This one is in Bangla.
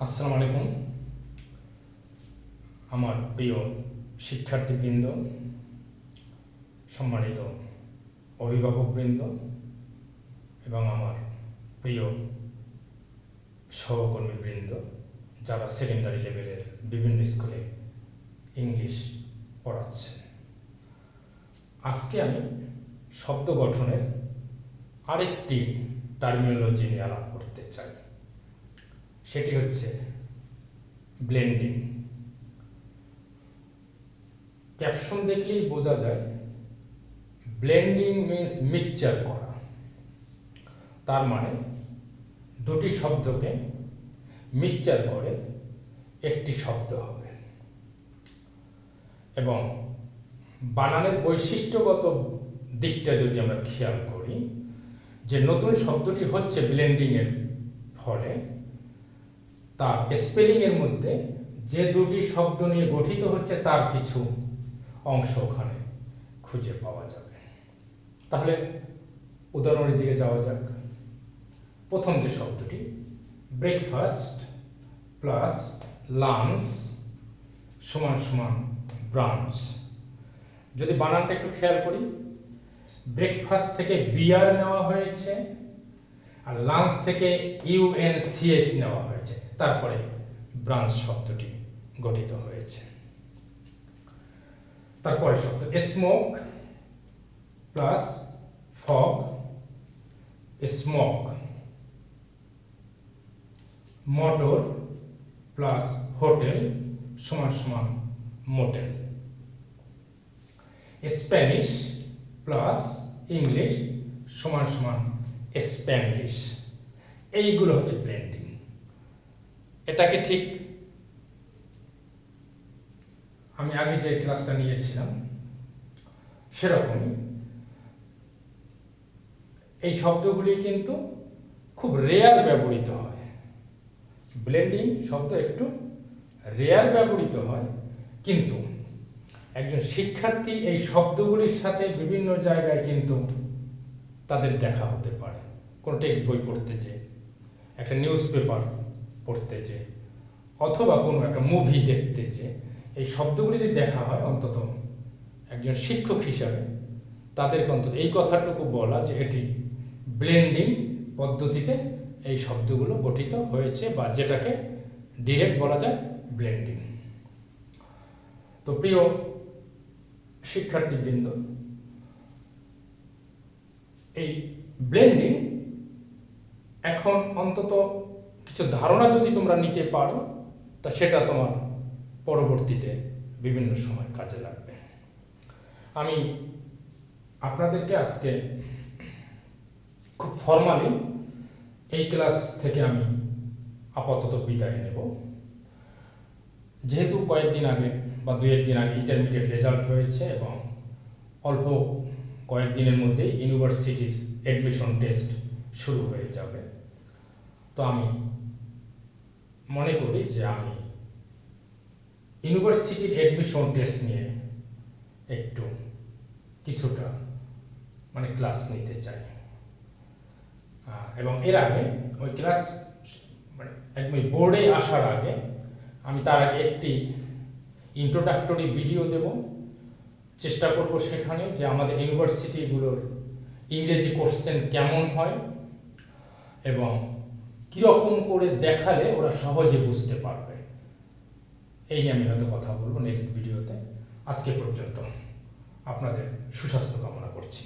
আসসালামু আলাইকুম। আমার প্রিয় শিক্ষার্থীবৃন্দ, সম্মানিত অভিভাবকবৃন্দ এবং আমার প্রিয় সহকর্মীবৃন্দ যারা সেকেন্ডারি লেভেলের বিভিন্ন স্কুলে ইংলিশ পড়াচ্ছেন, আজকে আমি শব্দ গঠনের আরেকটি টার্মিনোলজি নিয়ে আলাপ করতে চাই। সেটি হচ্ছে ব্লেন্ডিং। ক্যাপশন দেখলেই বোঝা যায় ব্লেন্ডিং মিন্স মিক্সচার করা। তার মানে দুটি শব্দকে মিক্সচার করে একটি শব্দ হবে, এবং বানানের বৈশিষ্ট্যগত দিকটা যদি আমরা খেয়াল করি, যে নতুন শব্দটি হচ্ছে ব্লেন্ডিংয়ের ফলে তার স্পেলিংয়ের মধ্যে যে দুটি শব্দ নিয়ে গঠিত হচ্ছে তার কিছু অংশ ওখানে খুঁজে পাওয়া যাবে। তাহলে উদাহরণের দিকে যাওয়া যাক। প্রথম যে শব্দটি ব্রেকফাস্ট প্লাস লাঞ্চ সমান সমান ব্রাঞ্চ। যদি বানানটা একটু খেয়াল করি, ব্রেকফাস্ট থেকে বিআর নেওয়া হয়েছে আর লাঞ্চ থেকে ইউএনসিএস নেওয়া হয়েছে, তারপরে ব্রাঞ্চ শব্দটি গঠিত হয়েছে। তারপরে শব্দ smoke plus fog, smoke. Motor plus hotel সমান সমান মোটেল। স্প্যানিশ প্লাস ইংলিশ সমান সমান স্প্যানিশ। এইগুলো হচ্ছে ব্লেন্ডিং। এটাকে ঠিক আমি আগে যে ক্লাসটা নিয়েছিলাম সেরকমই এই শব্দগুলি কিন্তু খুব রেয়ার ব্যবহৃত হয়। ব্লেন্ডিং শব্দ একটু রেয়ার ব্যবহৃত হয়, কিন্তু একজন শিক্ষার্থী এই শব্দগুলির সাথে বিভিন্ন জায়গায় কিন্তু তাদের দেখা হতে পারে। কোনো টেক্সট বই পড়তে চেয়ে, একটা নিউজ পেপার পড়তে চেয়ে, অথবা কোনো একটা মুভি দেখতে চেয়ে এই শব্দগুলি যদি দেখা হয়, অন্তত একজন শিক্ষক হিসাবে তাদেরকে অন্তত এই কথাটুকু বলা যে এটি ব্লেন্ডিং পদ্ধতিতে এই শব্দগুলো গঠিত হয়েছে, বা যেটাকে ডিরেক্ট বলা যায় ব্লেন্ডিং। তো প্রিয় শিক্ষার্থীবৃন্দ, এই ব্লেন্ডিং এখন অন্তত কিছু ধারণা যদি তোমরা নিতে পারো, তা সেটা তোমার পরবর্তীতে বিভিন্ন সময় কাজে লাগবে। আমি আপনাদেরকে আজকে খুব ফর্মালি এই ক্লাস থেকে আমি আপাতত বিদায় নেব। যেহেতু কয়েকদিন আগে বা দু একদিন আগে ইন্টারমিডিয়েট রেজাল্ট হয়েছে এবং অল্প কয়েকদিনের মধ্যে ইউনিভার্সিটির অ্যাডমিশন টেস্ট শুরু হয়ে যাবে, তো আমি মনে করি যে আমি ইউনিভার্সিটির অ্যাডমিশন টেস্ট নিয়ে একটু কিছুটা ক্লাস নিতে চাই। এবং এর আগে ওই ক্লাস একদম বোর্ডে আসার আগে আমি তার আগে একটি ইন্ট্রোডাক্টরি ভিডিও দেব। চেষ্টা করব সেখানে যে আমাদের ইউনিভার্সিটিগুলোর ইংরেজি কোশ্চেন কেমন হয় এবং কীরকম করে দেখালে ওরা সহজে বুঝতে পারবে। এই নিয়ে আমি হয়তো কথা বলবো নেক্সট ভিডিওতে। আজকে পর্যন্ত আপনাদের সুস্বাস্থ্য কামনা করছি।